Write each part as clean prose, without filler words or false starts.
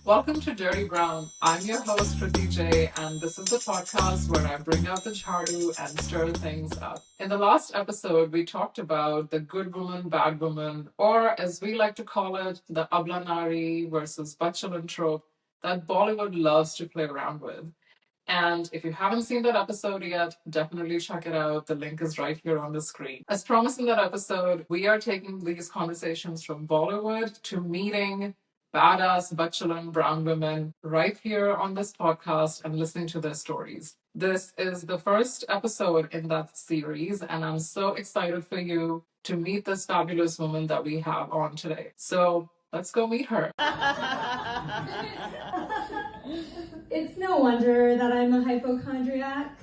Welcome to Dirty Brown. I'm your host, Kriti J, and this is the podcast where I bring out the chardu and stir things up. In the last episode, we talked about the good woman, bad woman, or as we like to call it, the Ablanari versus Badchalan trope that Bollywood loves to play around with. And if you haven't seen that episode yet, definitely check it out. The link is right here on the screen. As promised in that episode, we are taking these conversations from Bollywood to meeting badass Badchalan brown women right here on this podcast and listening to their stories. This is the first episode in that series, and I'm so excited for you to meet this fabulous woman that we have on today. So let's go meet her. It's no wonder that I'm a hypochondriac.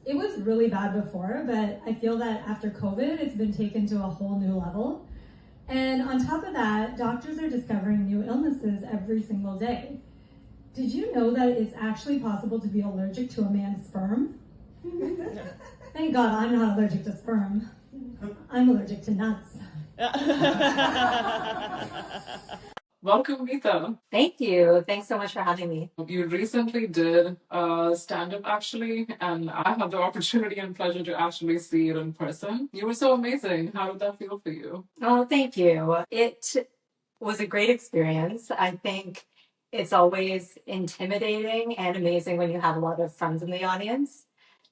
It was really bad before, but I feel that after COVID, it's been taken to a whole new level. And on top of that, doctors are discovering new illnesses every single day. Did you know that it's actually possible to be allergic to a man's sperm? Thank God I'm not allergic to sperm. I'm allergic to nuts. Welcome, Mita. Thank you. Thanks so much for having me. You recently did stand-up actually, and I had the opportunity and pleasure to actually see it in person. You were so amazing. How did that feel for you? Oh, thank you. It was a great experience. I think it's always intimidating and amazing when you have a lot of friends in the audience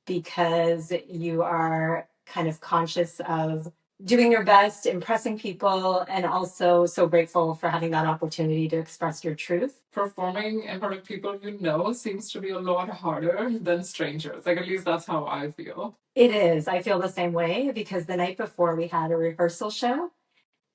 because you are kind of conscious of doing your best, impressing people, and also so grateful for having that opportunity to express your truth. Performing in front of people you know seems to be a lot harder than strangers. Like, at least that's how I feel. It is. I feel the same way because the night before we had a rehearsal show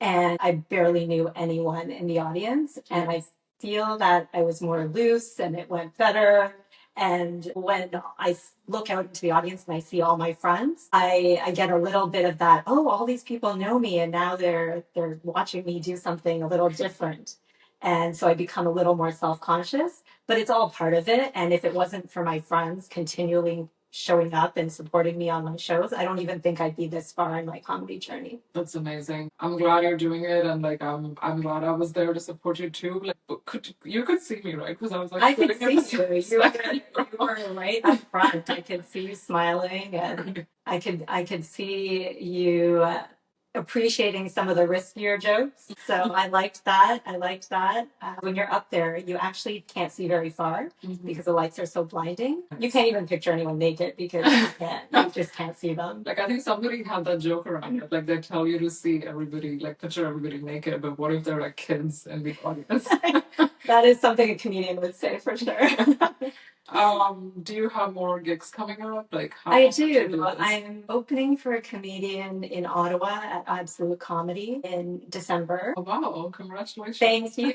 and I barely knew anyone in the audience. And I feel that I was more loose and it went better. And when I look out into the audience and I see all my friends, I get a little bit of that, oh, all these people know me and now they're watching me do something a little different. And so I become a little more self-conscious, but it's all part of it. And if it wasn't for my friends continually showing up and supporting me on my shows, I don't even think I'd be this far in my comedy journey. That's amazing. I'm glad you're doing it, and like I'm glad I was there to support you too. Like, you could see me, right? Because I was like, I could sitting in see the you. second row. You were right up front. I could see you smiling, and I could see you appreciating some of the riskier jokes. So I liked that. When you're up there, you actually can't see very far because the lights are so blinding. You can't even picture anyone naked because you just can't see them. Like, I think somebody had that joke around it. Like, they tell you to see everybody, like, picture everybody naked, but what if they're like kids in the audience? That is something a comedian would say for sure. Do you have more gigs coming up? Like, how I do you do. this? I'm opening for a comedian in Ottawa at Absolute Comedy in December. Oh, wow, congratulations. Thank you.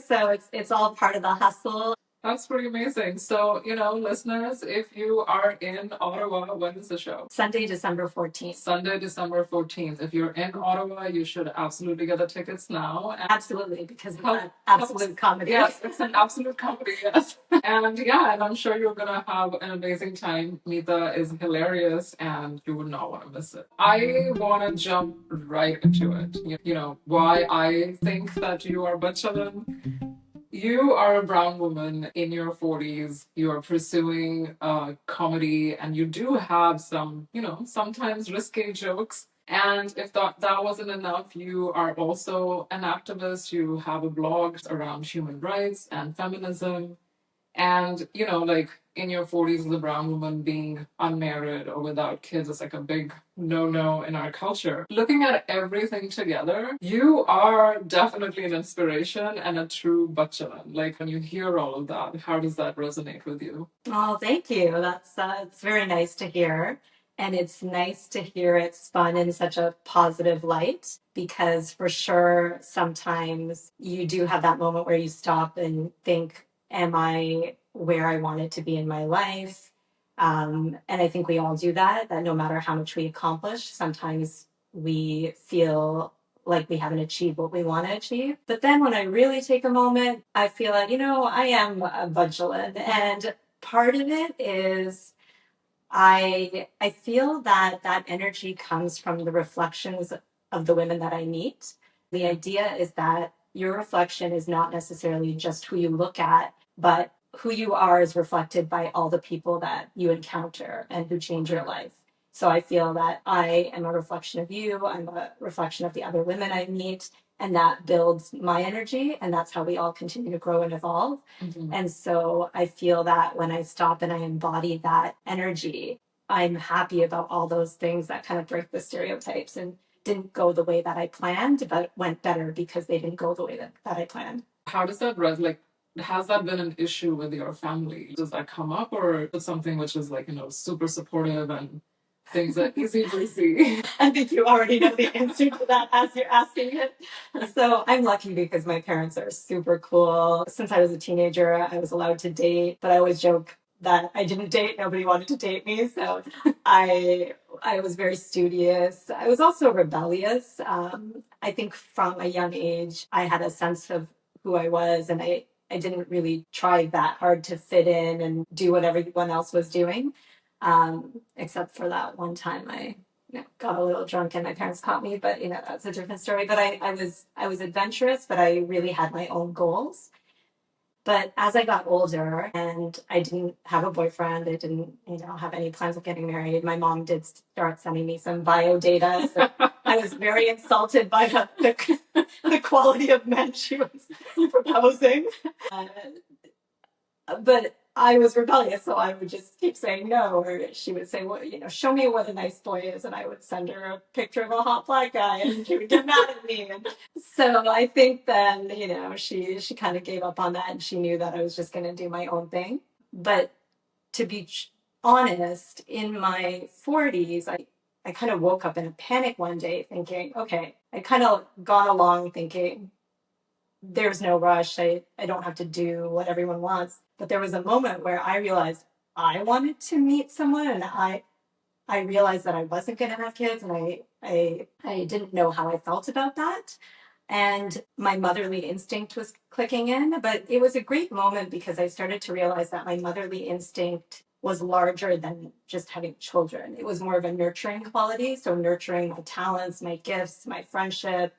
So it's all part of the hustle. That's pretty amazing. So, listeners, if you are in Ottawa, when is the show? Sunday, December 14th. Sunday, December 14th. If you're in Ottawa, you should absolutely get the tickets now. Absolutely, because it's an absolute comedy. Yes, it's an absolute comedy, yes. And I'm sure you're going to have an amazing time. Mita is hilarious and you would not want to miss it. I want to jump right into it. Why I think that you are Badchalan. You are a brown woman in your 40s. You are pursuing comedy, and you do have some, sometimes risque jokes. And if that wasn't enough, you are also an activist. You have a blog around human rights and feminism. And, like in your 40s as a brown woman, being unmarried or without kids is like a big no-no in our culture. Looking at everything together, you are definitely an inspiration and a true Badchalan. Like, when you hear all of that, how does that resonate with you? Oh, thank you. That's it's very nice to hear. And it's nice to hear it spun in such a positive light because for sure, sometimes you do have that moment where you stop and think, am I where I wanted to be in my life? And I think we all do that no matter how much we accomplish, sometimes we feel like we haven't achieved what we want to achieve. But then when I really take a moment, I feel like, I am a Badchalan. And part of it is I feel that energy comes from the reflections of the women that I meet. The idea is that your reflection is not necessarily just who you look at, but who you are is reflected by all the people that you encounter and who change your life. So I feel that I am a reflection of you, I'm a reflection of the other women I meet, and that builds my energy, and that's how we all continue to grow and evolve. And so I feel that when I stop and I embody that energy, I'm happy about all those things that kind of break the stereotypes and didn't go the way that I planned, but went better because they didn't go the way that I planned. How does that has that been an issue with your family? Does that come up, or is it something which is like, super supportive and things are easy breezy? I think you already know the answer to that as you're asking it. So I'm lucky because my parents are super cool. Since I was a teenager, I was allowed to date, but I always joke that I didn't date. Nobody wanted to date me. So I was very studious. I was also rebellious. I think from a young age, I had a sense of who I was, and I didn't really try that hard to fit in and do what everyone else was doing. Except for that one time I got a little drunk and my parents caught me, but that's a different story. But I was adventurous, but I really had my own goals. But as I got older and I didn't have a boyfriend, I didn't have any plans of getting married, my mom did start sending me some bio data. So I was very insulted by the quality of men she was proposing. But I was rebellious, so I would just keep saying no. Or she would say, well, show me what a nice boy is. And I would send her a picture of a hot black guy and she would get mad at me. And so I think then, she kind of gave up on that and she knew that I was just going to do my own thing. But to be honest, in my 40s, I kind of woke up in a panic one day thinking, okay, I kind of gone along thinking, there's no rush. I don't have to do what everyone wants. But there was a moment where I realized I wanted to meet someone, and I realized that I wasn't going to have kids, and I didn't know how I felt about that. And my motherly instinct was clicking in, but it was a great moment because I started to realize that my motherly instinct was larger than just having children. It was more of a nurturing quality. So nurturing my talents, my gifts, my friendship.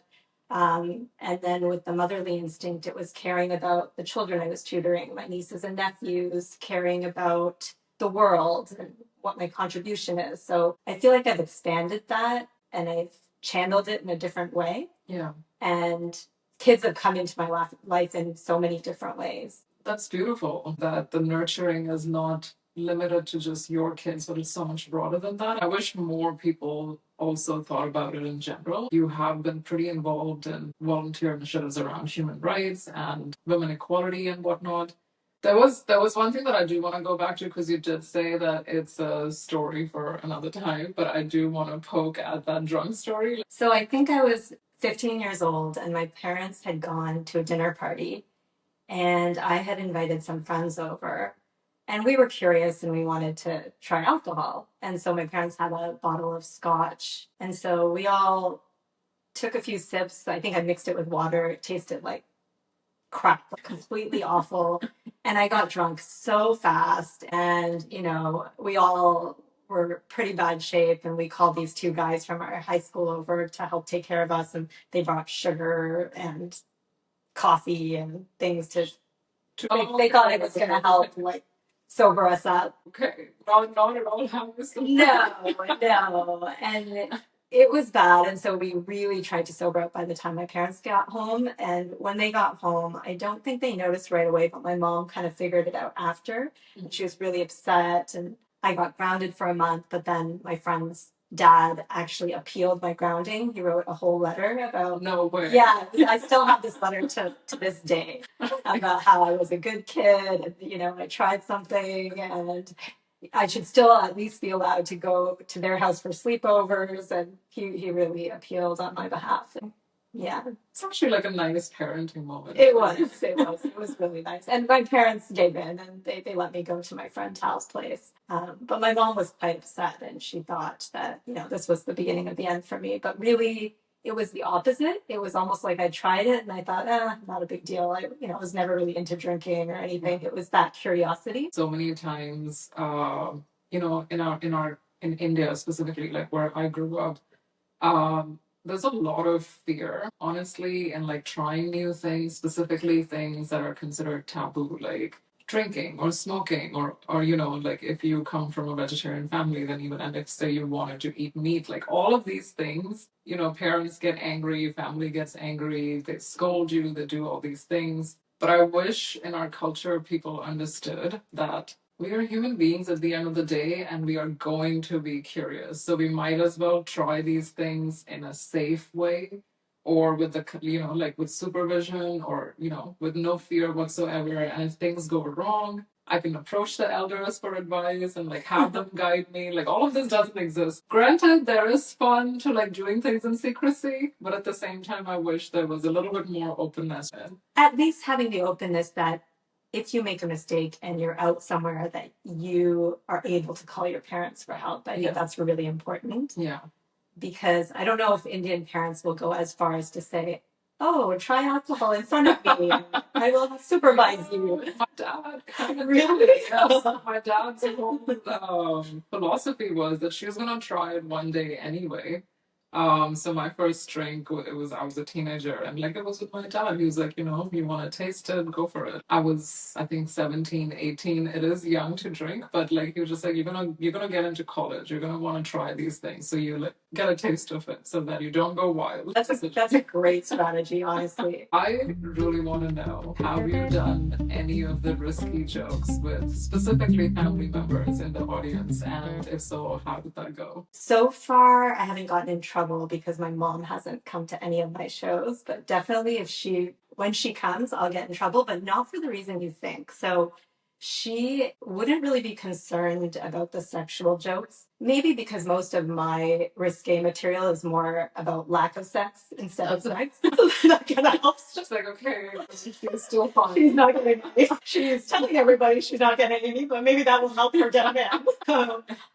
And then with the motherly instinct, it was caring about the children I was tutoring, my nieces and nephews, caring about the world and what my contribution is. So I feel like I've expanded that and I've channeled it in a different way. Yeah. And kids have come into my life in so many different ways. That's beautiful that the nurturing is not limited to just your kids, but it's so much broader than that. I wish more people also thought about it in general. You have been pretty involved in volunteer initiatives around human rights and women equality and whatnot. There was one thing that I do want to go back to because you did say that it's a story for another time, but I do want to poke at that drunk story. So I think I was 15 years old and my parents had gone to a dinner party and I had invited some friends over. And we were curious and we wanted to try alcohol. And so my parents had a bottle of scotch. And so we all took a few sips. I think I mixed it with water. It tasted like crap, completely awful. And I got drunk so fast. And, we all were pretty bad shape. And we called these two guys from our high school over to help take care of us. And they brought sugar and coffee and things to they thought it was going to help, sober us up. Okay, not at all harmless. No. And it was bad. And so we really tried to sober up by the time my parents got home. And when they got home, I don't think they noticed right away, but my mom kind of figured it out after. And she was really upset. And I got grounded for a month, but then my friend's dad actually appealed my grounding. He wrote a whole letter about... No way. Yeah, I still have this letter to this day about how I was a good kid and, I tried something and I should still at least be allowed to go to their house for sleepovers. And he really appealed on my behalf. And, yeah. It's actually like a nice parenting moment. It was really nice. And my parents gave in and they let me go to my friend Tal's place. But my mom was quite upset and she thought that, this was the beginning of the end for me. But really, it was the opposite. It was almost like I tried it and I thought, not a big deal. I was never really into drinking or anything. It was that curiosity. So many times, in India specifically, like where I grew up, there's a lot of fear, honestly, in like trying new things, specifically things that are considered taboo, like drinking or smoking, or like if you come from a vegetarian family, then even, and if say you wanted to eat meat, like all of these things, parents get angry, family gets angry, they scold you, they do all these things. But I wish in our culture people understood that we are human beings at the end of the day, and we are going to be curious. So we might as well try these things in a safe way, or with like with supervision, or, with no fear whatsoever. And if things go wrong, I can approach the elders for advice and like have them guide me. Like all of this doesn't exist. Granted, there is fun to like doing things in secrecy, but at the same time, I wish there was a little bit more openness. At least having the openness that if you make a mistake and you're out somewhere, that you are able to call your parents for help. I think that's really important. Yeah. Because I don't know if Indian parents will go as far as to say, oh, try alcohol in front of me. I will supervise you. My dad kind of really? Yes. My dad's whole philosophy was that she was going to try it one day anyway. So my first drink, I was a teenager, and like it was with my dad. He was like, you want to taste it, go for it. I was, I think, 17, 18. It is young to drink, but like he was just like, you're gonna get into college. You're gonna want to try these things, so you like get a taste of it, so that you don't go wild. That's a great strategy, honestly. I really want to know, have you done any of the risky jokes with specifically family members in the audience, and if so, how did that go? So far, I haven't gotten in trouble because my mom hasn't come to any of my shows, but definitely when she comes, I'll get in trouble, but not for the reason you think. So she wouldn't really be concerned about the sexual jokes, maybe because most of my risque material is more about lack of sex instead of sex. That kind of helps. Just like, okay, she's still fine. She's not getting any. She's telling everybody she's not getting any, but maybe that will help her get a man.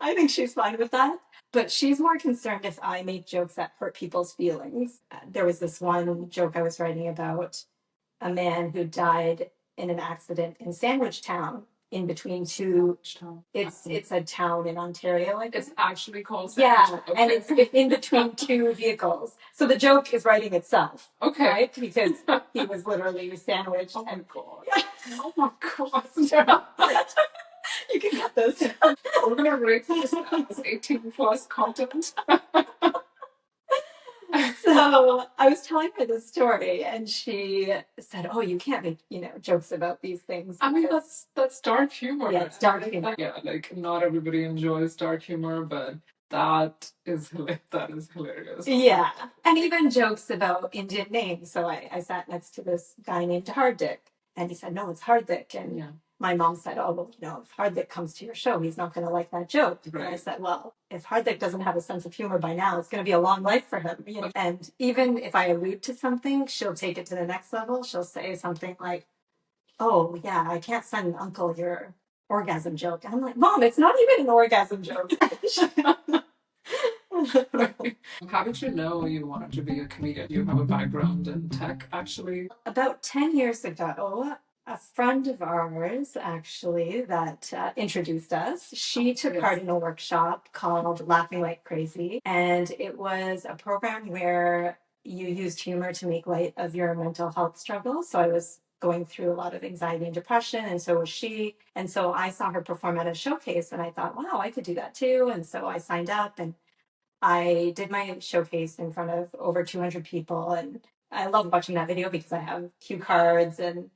I think she's fine with that. But she's more concerned if I make jokes that hurt people's feelings. There was this one joke I was writing about a man who died in an accident in Sandwich Town, in between two. It's a town in Ontario. It's actually called Sandwich. Yeah, okay. And it's in between two vehicles. So the joke is writing itself. Okay. Right? Because he was literally sandwiched. Oh my and god. Yeah. Oh my god. You can cut this. We're gonna rate this as 18 plus content. So I was telling her this story, and she said, "Oh, you can't make jokes about these things." I mean, that's dark humor. Yeah, it's dark humor. Yeah, like not everybody enjoys dark humor, but that is hilarious. Yeah, and even jokes about Indian names. So I sat next to this guy named Hardik, and he said, "No, it's Hardik," and Yeah. my mom said, "Oh, well, if Hardik comes to your show, he's not going to like that joke." Right. And I said, "Well, if Hardik doesn't have a sense of humor by now, it's going to be a long life for him." And even if I allude to something, she'll take it to the next level. She'll say something like, "Oh, yeah, I can't send Uncle your orgasm joke." And I'm like, "Mom, it's not even an orgasm joke." How did you know you wanted to be a comedian? You have a background in tech, actually. About 10 years ago, a friend of ours, actually, that introduced us, she took part in a workshop called Laughing Like Crazy. And it was a program where you used humor to make light of your mental health struggles. So I was going through a lot of anxiety and depression, and so was she. And so I saw her perform at a showcase, and I thought, wow, I could do that too. And so I signed up, and I did my showcase in front of over 200 people. And I love watching that video because I have cue cards, and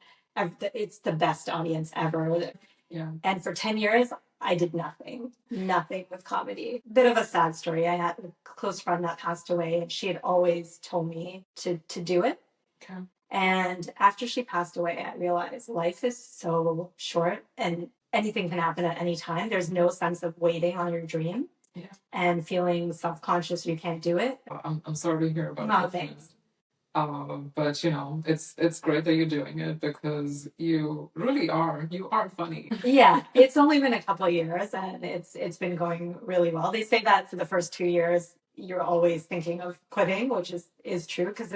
it's the best audience ever. Yeah. And for 10 years, I did nothing with comedy. Bit of a sad story. I had a close friend that passed away, and she had always told me to do it. Okay. And after she passed away, I realized life is so short, and anything can happen at any time. There's no sense of waiting on your dream. Yeah. And feeling self-conscious you can't do it. I'm sorry to hear about No, that. thanks. But it's great that you're doing it, because you really are. You are funny. Yeah, it's only been a couple of years, and it's been going really well. They say that for the first 2 years, you're always thinking of quitting, which is true, because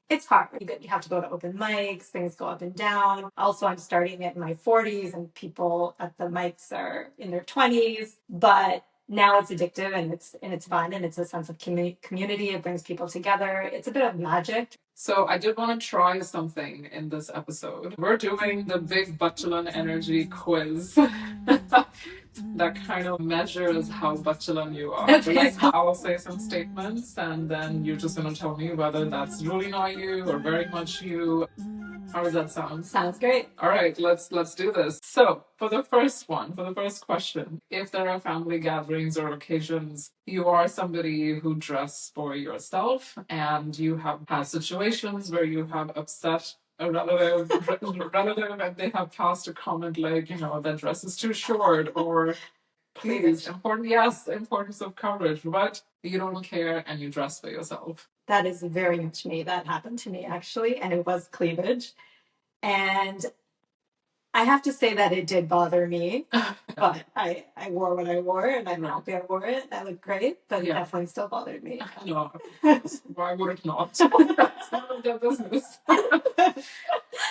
it's hard. You have to go to open mics, things go up and down. Also, I'm starting it in my 40s, and people at the mics are in their 20s. But now it's addictive and it's fun and it's a sense of community. It brings people together. It's a bit of magic. So I did want to try something in this episode. We're doing the big Badchalan Energy Quiz. That kind of measures how Badchalan you are. Okay. Like, I'll say some statements and then you're just going to tell me whether that's really not you or very much you. How does that sound? Sounds great. All right, let's do this. So for the first question, if there are family gatherings or occasions, you are somebody who dress for yourself and you have had situations where you have upset a relative and they have passed a comment like, that dress is too short or please, importance of coverage, but you don't care and you dress for yourself. That is very much me. That happened to me actually, and it was cleavage. And I have to say that it did bother me, but I wore what I wore and I'm happy I wore it. I looked great, but it definitely still bothered me. No, why would it not? That's none of their business.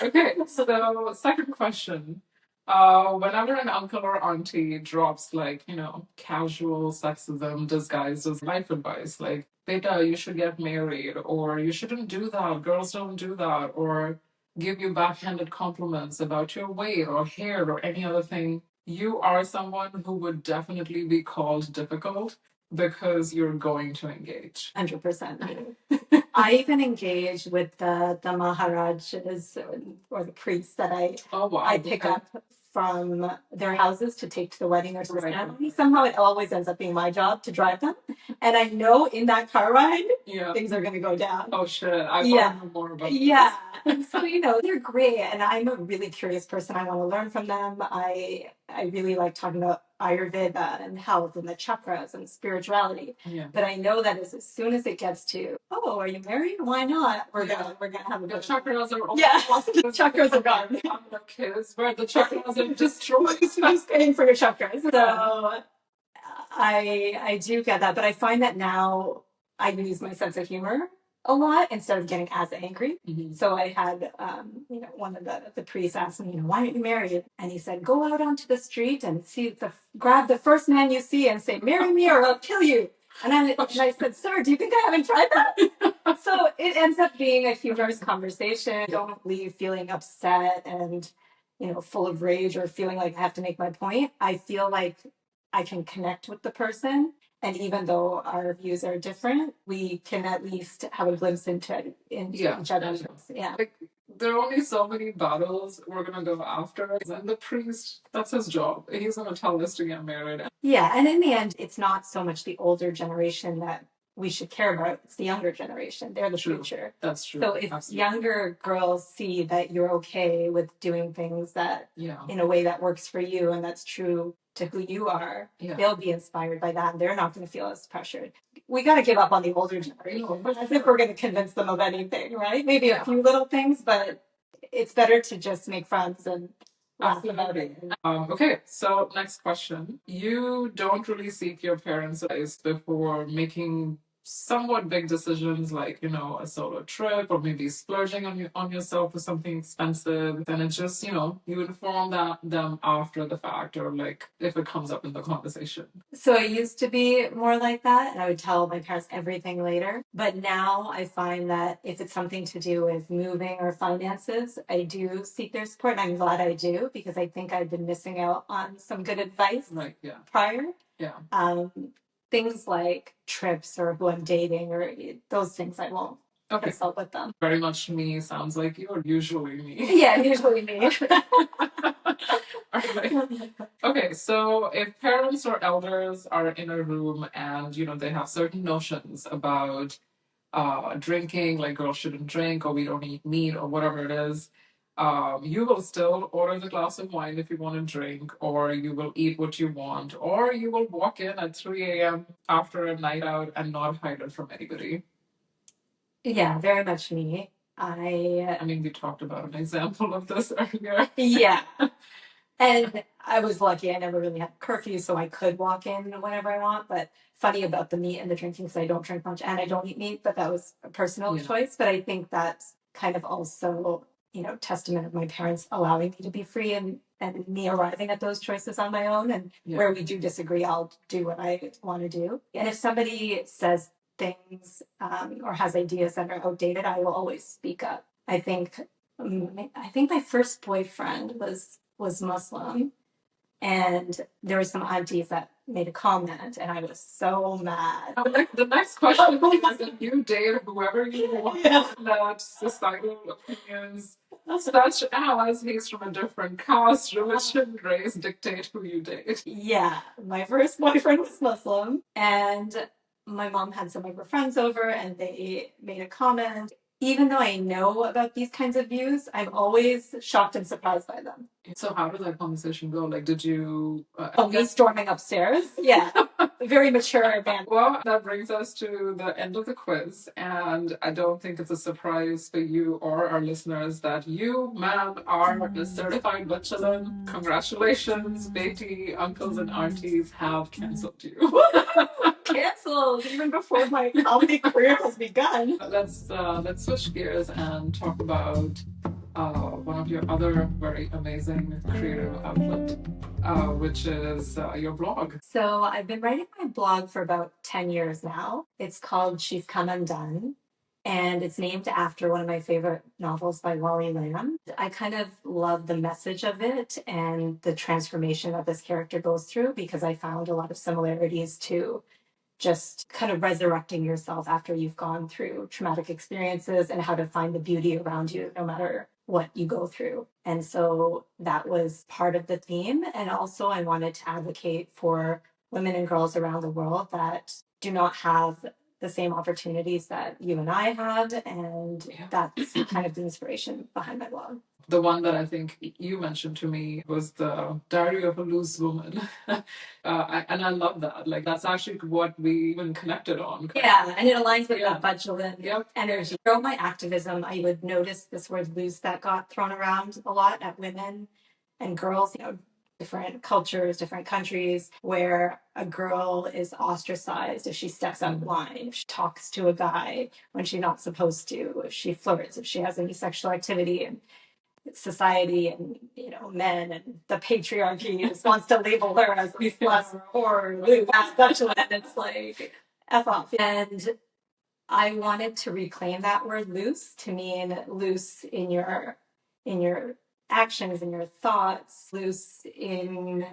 Okay, so second question. Whenever an uncle or auntie drops casual sexism disguised as life advice, like, Beta, you should get married, or you shouldn't do that, girls don't do that, or give you backhanded compliments about your weight or hair or any other thing, you are someone who would definitely be called difficult because you're going to engage. 100%. I even engage with the Maharajas or the priests that I pick up from their houses to take to the wedding or to the ceremony. Somehow it always ends up being my job to drive them. And I know in that car ride, things are going to go down. Oh, shit. I want to know more about this. And so, they're great. And I'm a really curious person. I want to learn from them. I really like talking about Ayurveda and health and the chakras and spirituality. Yeah. But I know that as soon as it gets to, oh, are you married? Why not? We're gonna have a good chakras are all the chakras are gone. I'm no kids, but the chakras are destroyed. Who's paying for your chakras? So I do get that, but I find that now I use my sense of humor a lot instead of getting as angry. Mm-hmm. So I had, one of the priests asked me, why aren't you married? And he said, go out onto the street and grab the first man you see and say, marry me or I'll kill you. And I said, sir, do you think I haven't tried that? So it ends up being a humorous conversation. Don't leave feeling upset and, full of rage or feeling like I have to make my point. I feel like I can connect with the person. And even though our views are different, we can at least have a glimpse into each other. Yeah. Like, there are only so many battles we're going to go after. And the priest, that's his job. He's going to tell us to get married. Yeah. And in the end, it's not so much the older generation that we should care about. It's the younger generation. They're the future. That's true. So if younger girls see that you're okay with doing things that in a way that works for you and that's true to who you are, they'll be inspired by that and they're not going to feel as pressured. We got to give up on the older generation as if we're going to convince them of anything, right? Maybe a few little things, but it's better to just make friends and laugh about it. Okay, so next question. You don't really seek your parents' advice before making somewhat big decisions like, a solo trip or maybe splurging on yourself for something expensive. And it's just, you inform them after the fact or like if it comes up in the conversation. So I used to be more like that and I would tell my parents everything later. But now I find that if it's something to do with moving or finances, I do seek their support. And I'm glad I do because I think I've been missing out on some good advice prior. Yeah. Things like trips or who I'm dating or those things I won't consult with them. Very much me. Sounds like you or usually me. Yeah, usually me. Okay, so if parents or elders are in a room and, they have certain notions about drinking, like girls shouldn't drink or we don't eat meat or whatever it is, you will still order the glass of wine if you want to drink, or you will eat what you want, or you will walk in at 3 a.m. after a night out and not hide it from anybody. Yeah, very much me. I mean, we talked about an example of this earlier. Yeah. And I was lucky. I never really had curfew, so I could walk in whenever I want. But funny about the meat and the drinking, because I don't drink much and I don't eat meat, but that was a personal choice. But I think that's kind of also testament of my parents allowing me to be free and me arriving at those choices on my own. And where we do disagree, I'll do what I want to do. And if somebody says things or has ideas that are outdated, I will always speak up. I think my first boyfriend was Muslim, and there were some aunties that made a comment, and I was so mad. The next question is if you date whoever you want, that societal opinions, such as he's from a different caste, religion, race, dictate who you date. Yeah, my first boyfriend was Muslim, and my mom had some of her friends over, and they made a comment. Even though I know about these kinds of views, I'm always shocked and surprised by them. So how did that conversation go? Like, did you... me storming upstairs? Yeah. Very mature man. Well, that brings us to the end of the quiz, and I don't think it's a surprise for you or our listeners that you, ma'am, are a certified Badchalan. Congratulations, Beti, uncles and aunties have cancelled you. Cancelled even before my comedy career has begun. Let's switch gears and talk about one of your other very amazing creative outlet, which is your blog. So I've been writing my blog for about 10 years now. It's called She's Come Undone, and it's named after one of my favorite novels by Wally Lamb. I kind of love the message of it and the transformation that this character goes through, because I found a lot of similarities to just kind of resurrecting yourself after you've gone through traumatic experiences, and how to find the beauty around you no matter what you go through. And so that was part of the theme. And also I wanted to advocate for women and girls around the world that do not have the same opportunities that you and I have. And that's kind of the inspiration behind my blog. The one that I think you mentioned to me was the Diary of a Loose Woman. And I love that. Like, that's actually what we even connected on. Yeah, and it aligns with the Badchalan energy. Throughout my activism, I would notice this word loose that got thrown around a lot at women and girls, different cultures, different countries, where a girl is ostracized if she steps out of line, if she talks to a guy when she's not supposed to, if she flirts, if she has any sexual activity. And society and men and the patriarchy just wants to label her as a slut or loose. And it's like F off. And I wanted to reclaim that word loose to mean loose in your actions, in your thoughts, loose in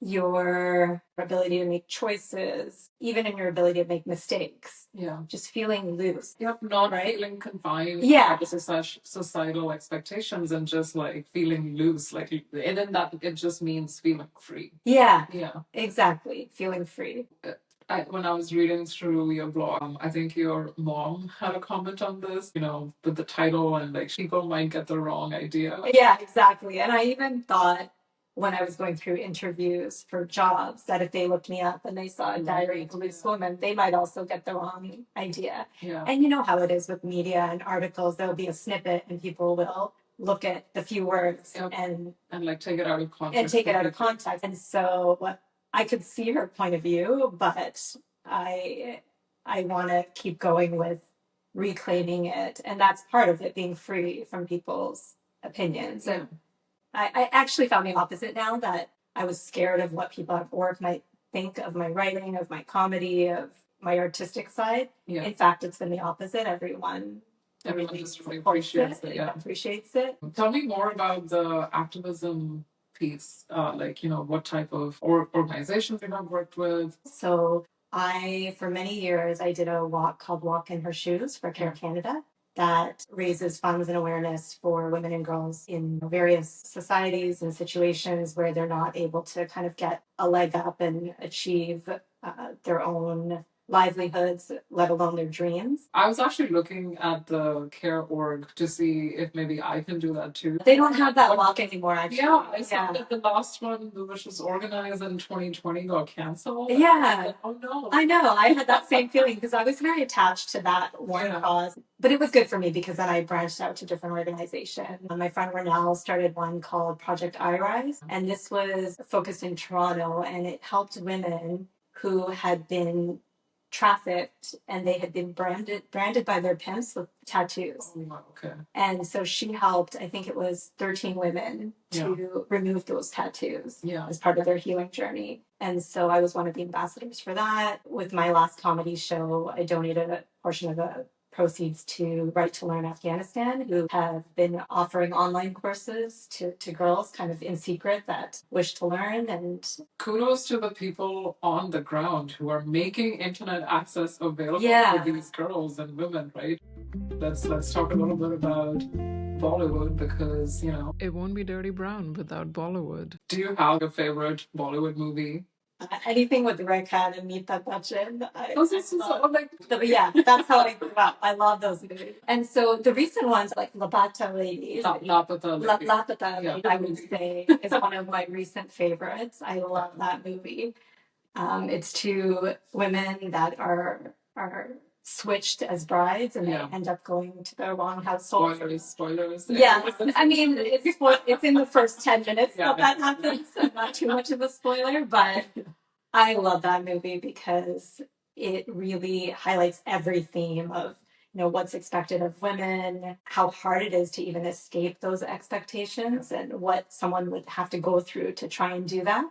your ability to make choices, even in your ability to make mistakes. Yeah. Just feeling loose. Yep, not feeling confined by the societal expectations, and just like feeling loose. Like, and then that it just means feeling free. Yeah. Yeah. Exactly. Feeling free. When I was reading through your blog, I think your mom had a comment on this, with the title, and like people might get the wrong idea. Yeah, exactly. And I even thought, when I was going through interviews for jobs, that if they looked me up and they saw a Diary of a Loose Woman, they might also get the wrong idea. Yeah. And you know how it is with media and articles, there'll be a snippet and people will look at the few words and like take it out of context. And so I could see her point of view, but I want to keep going with reclaiming it. And that's part of it, being free from people's opinions. Yeah. And I actually found the opposite now, that I was scared of what people at work might think of my writing, of my comedy, of my artistic side. Yeah. In fact, it's been the opposite. Everyone just really appreciates it. Yeah. Appreciates it. Tell me more about the activism piece. What type of organizations you have worked with? So for many years, I did a walk called Walk in Her Shoes for Care Canada, that raises funds and awareness for women and girls in various societies and situations where they're not able to kind of get a leg up and achieve their own livelihoods, let alone their dreams. I was actually looking at the Care org to see if maybe I can do that too. They don't have that walk anymore, actually. Yeah, I saw that the last one, which was organized in 2020, got canceled. Yeah. Like, oh no. I know. I had that same feeling because I was very attached to that one cause. But it was good for me because then I branched out to different organizations. My friend Renelle started one called Project iRise, and this was focused in Toronto, and it helped women who had been trafficked, and they had been branded by their pimps with tattoos. Oh, okay. And so she helped, I think it was 13 women to remove those tattoos as part of their healing journey. And so I was one of the ambassadors for that. With my last comedy show, I donated a portion of the proceeds to Right to Learn Afghanistan, who have been offering online courses to girls kind of in secret that wish to learn. And kudos to the people on the ground who are making internet access available for these girls and women, right? Let's talk a little bit about Bollywood, because, you know, it won't be Dirty Brown without Bollywood. Do you have a favorite Bollywood movie? Anything with Rekha and Mita Bachchan. Yeah, that's how I grew up. I love those movies. And so the recent ones, like Lapata Ladies, Lapata Ladies, I would say, is one of my recent favorites. I love that movie. It's two women that are switched as brides, and they end up going to their wrong household. Spoilers. Yeah, I mean, it's in the first 10 minutes that happens, so not too much of a spoiler, but I love that movie because it really highlights every theme of, you know, what's expected of women, how hard it is to even escape those expectations, and what someone would have to go through to try and do that.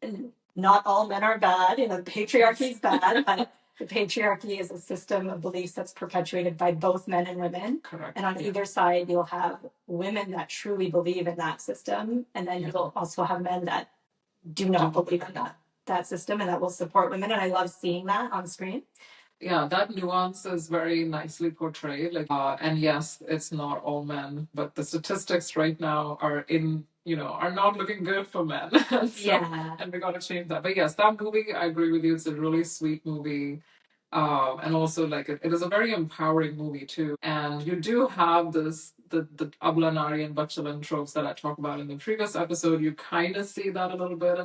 And not all men are bad, you know, patriarchy is bad, but the patriarchy is a system of beliefs that's perpetuated by both men and women. Correct. And on either side, you'll have women that truly believe in that system. And then you'll also have men that do not believe in that system and that will support women. And I love seeing that on screen. Yeah, that nuance is very nicely portrayed. Like, and yes, it's not all men, but the statistics right now are not looking good for men. And we got to change that. But yes, that movie, I agree with you. It's a really sweet movie. And also, like, it is a very empowering movie too. And you do have the Abla Nari and Badchalan tropes that I talked about in the previous episode. You kind of see that a little bit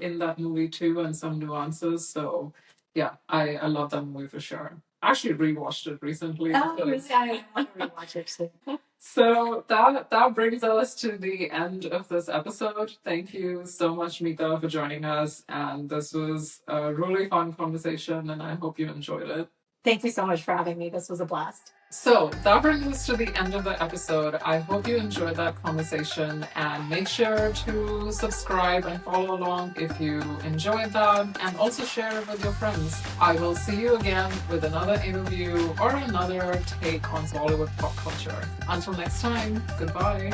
in that movie too, and some nuances. So yeah, I love that movie for sure. I actually rewatched it recently. Oh, really? I want to rewatch it too. So that brings us to the end of this episode. Thank you so much, Mita, for joining us. And this was a really fun conversation, and I hope you enjoyed it. Thank you so much for having me. This was a blast. So that brings us to the end of the episode. I hope you enjoyed that conversation, and make sure to subscribe and follow along if you enjoyed that, and also share it with your friends. I will see you again with another interview or another take on Bollywood pop culture. Until next time, goodbye.